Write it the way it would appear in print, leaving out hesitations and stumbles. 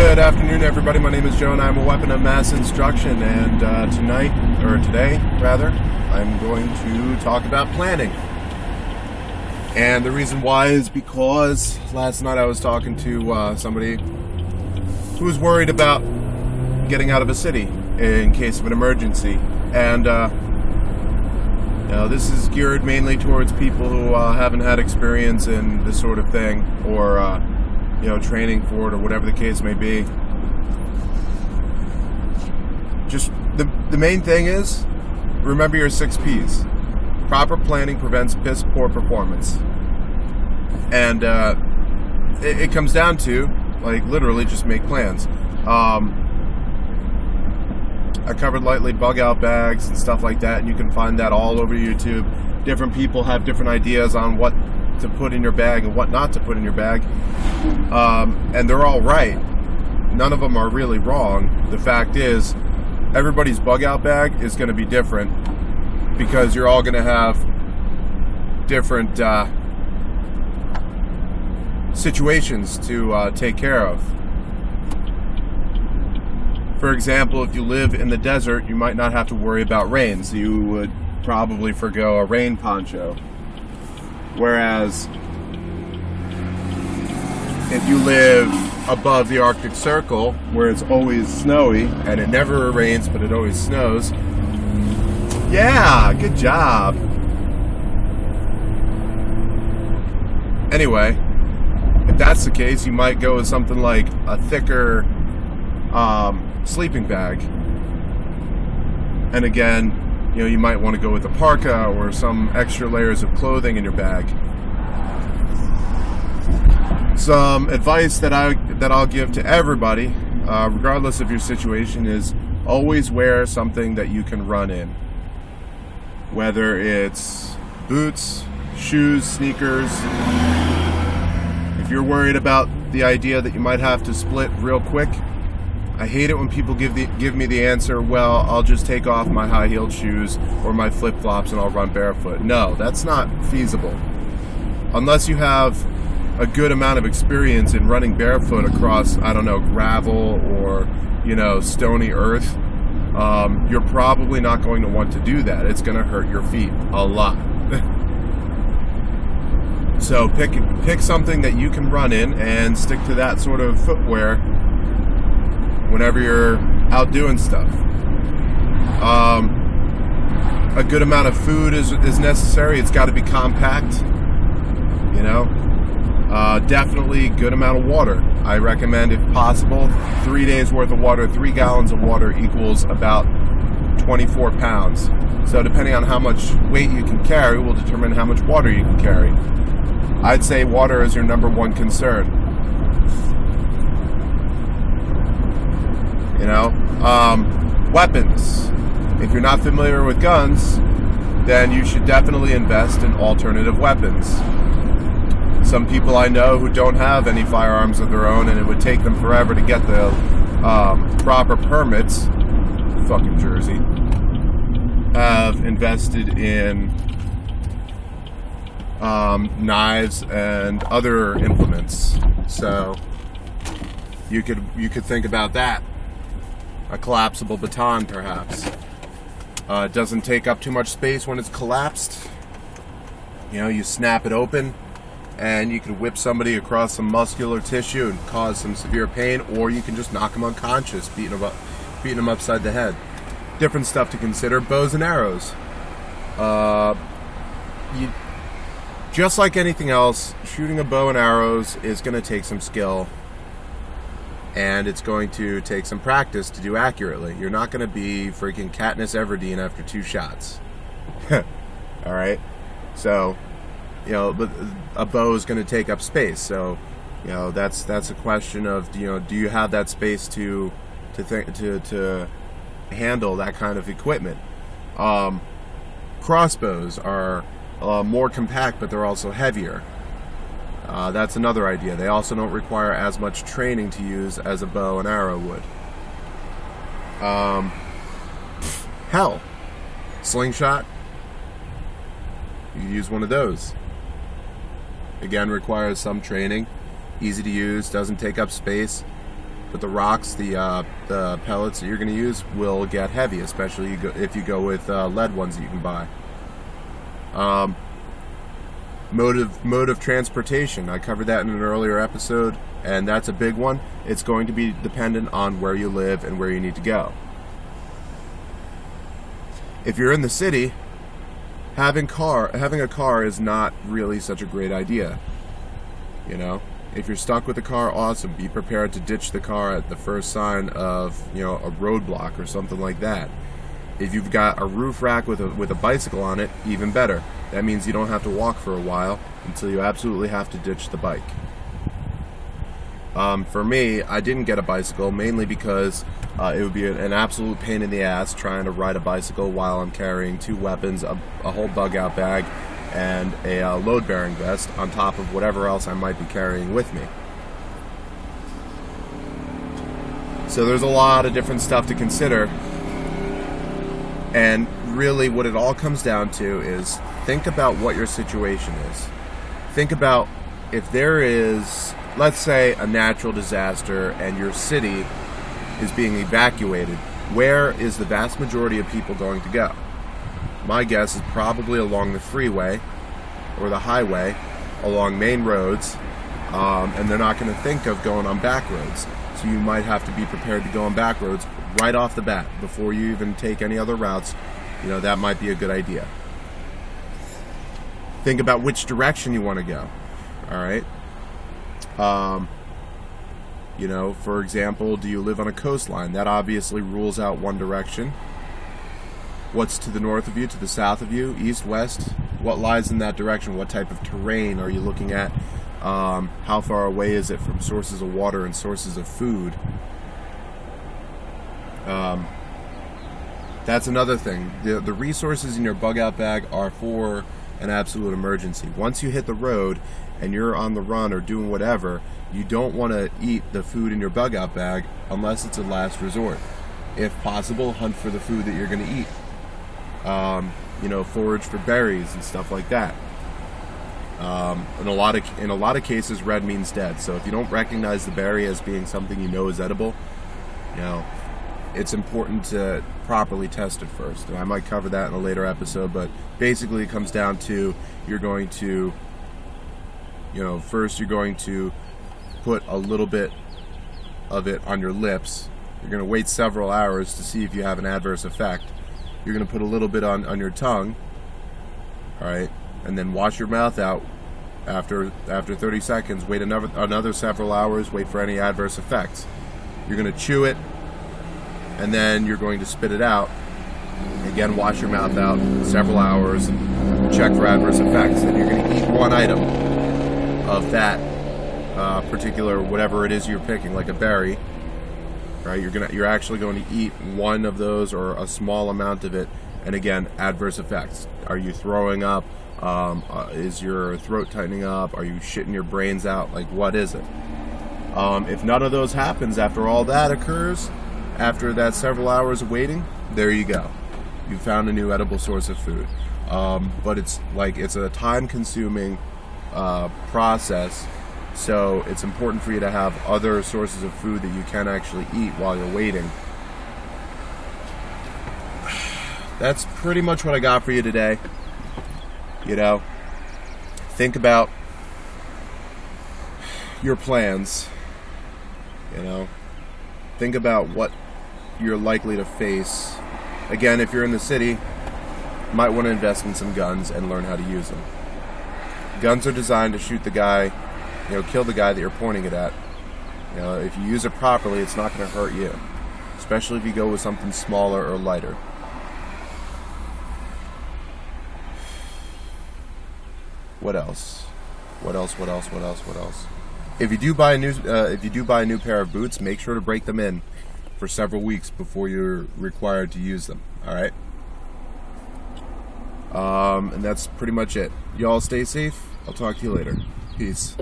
Good afternoon, everybody. My name is Joe, and I'm a weapon of mass instruction. And today, I'm going to talk about planning. And the reason why is because last night I was talking to somebody who was worried about getting out of a city in case of an emergency. And this is geared mainly towards people who haven't had experience in this sort of thing, or training for it, or whatever the case may be. Just the main thing is, remember your 6 P's. Proper planning prevents piss poor performance. And it comes down to, literally just make plans. I covered lightly bug out bags and stuff like that, and you can find that all over YouTube. Different people have different ideas on what to put in your bag and what not to put in your bag. And they're all right. None of them are really wrong. The fact is, everybody's bug out bag is going to be different, because you're all going to have different situations to take care of. For example, if you live in the desert, you might not have to worry about rain, so you would probably forgo a rain poncho. Whereas if you live above the Arctic Circle, where it's always snowy, and it never rains, but it always snows. Yeah, good job. Anyway, if that's the case, you might go with something like a thicker sleeping bag. And again, you might want to go with a parka or some extra layers of clothing in your bag. Some advice that I'll give to everybody, regardless of your situation, is always wear something that you can run in. Whether it's boots, shoes, sneakers. If you're worried about the idea that you might have to split real quick, I hate it when people give me the answer, well, I'll just take off my high-heeled shoes or my flip-flops and I'll run barefoot. No, that's not feasible. Unless you have a good amount of experience in running barefoot across, gravel or, stony earth, you're probably not going to want to do that. It's going to hurt your feet a lot. So pick something that you can run in and stick to that sort of footwear whenever you're out doing stuff. A good amount of food is necessary. It's got to be compact. Definitely good amount of water. I recommend, if possible, 3 days worth of water. 3 gallons of water equals about 24 pounds. So depending on how much weight you can carry will determine how much water you can carry. I'd say water is your number one concern. Weapons. If you're not familiar with guns, then you should definitely invest in alternative weapons. Some people I know who don't have any firearms of their own, and it would take them forever to get the proper permits, fucking Jersey, have invested in knives and other implements. So you could think about that. A collapsible baton, perhaps. It doesn't take up too much space when it's collapsed. You snap it open, and you can whip somebody across some muscular tissue and cause some severe pain, or you can just knock them unconscious, beating them upside the head. Different stuff to consider. Bows and arrows. Just like anything else, shooting a bow and arrows is going to take some skill, and it's going to take some practice to do accurately. You're not going to be freaking Katniss Everdeen after 2 shots. All right? So, but a bow is going to take up space. So, that's a question of, do you have that space to handle that kind of equipment? Crossbows are more compact, but they're also heavier. That's another idea. They also don't require as much training to use as a bow and arrow would. Hell, slingshot. You can use one of those. Again, requires some training. Easy to use, doesn't take up space. But the rocks, the pellets that you're going to use will get heavy, especially if you go with lead ones that you can buy. Mode of transportation. I covered that in an earlier episode, and that's a big one. It's going to be dependent on where you live and where you need to go. If you're in the city, having a car is not really such a great idea. You know, if you're stuck with a car, awesome. Be prepared to ditch the car at the first sign of, a roadblock or something like that. If you've got a roof rack with a bicycle on it, even better. That means you don't have to walk for a while until you absolutely have to ditch the bike. For me, I didn't get a bicycle, mainly because it would be an absolute pain in the ass trying to ride a bicycle while I'm carrying 2 weapons, a whole bug-out bag, and a load-bearing vest on top of whatever else I might be carrying with me. So there's a lot of different stuff to consider. And really what it all comes down to is think about what your situation is. Think about if there is, let's say, a natural disaster and your city is being evacuated, where is the vast majority of people going to go? My guess is probably along the freeway or the highway, along main roads, and they're not going to think of going on back roads. So you might have to be prepared to go on back roads right off the bat before you even take any other routes. That might be a good idea. Think about which direction you want to go. All right. For example, do you live on a coastline? That obviously rules out one direction. What's to the north of you, to the south of you, east, west? What lies in that direction? What type of terrain are you looking at? How far away is it from sources of water and sources of food? That's another thing. The resources in your bug-out bag are for an absolute emergency. Once you hit the road and you're on the run or doing whatever, you don't want to eat the food in your bug-out bag unless it's a last resort. If possible, hunt for the food that you're going to eat. Forage for berries and stuff like that. In a lot of cases, red means dead. So if you don't recognize the berry as being something you know is edible, it's important to properly test it first. And I might cover that in a later episode, but basically it comes down to you're going to, first you're going to put a little bit of it on your lips. You're going to wait several hours to see if you have an adverse effect. You're going to put a little bit on your tongue, all right, and then wash your mouth out after 30 seconds. Wait another several hours. Wait for any adverse effects. You're going to chew it, and then you're going to spit it out. Again, wash your mouth out several hours. Check for adverse effects, and you're going to eat one item of that particular whatever it is you're picking, like a berry. Right? You're actually going to eat one of those or a small amount of it, and again, adverse effects. Are you throwing up? Is your throat tightening up? Are you shitting your brains out? Like, what is it? If none of those happens after all that occurs, after that several hours of waiting, there you go. You found a new edible source of food. But it's a time-consuming process. So it's important for you to have other sources of food that you can actually eat while you're waiting. That's pretty much what I got for you today. Think about your plans. Think about what you're likely to face. Again, if you're in the city, you might want to invest in some guns and learn how to use them. Guns are designed to shoot the guy, kill the guy that you're pointing it at. If you use it properly, it's not going to hurt you, especially if you go with something smaller or lighter. What else? If you do buy a new pair of boots, make sure to break them in for several weeks before you're required to use them. All right. And that's pretty much it. Y'all stay safe. I'll talk to you later. Peace.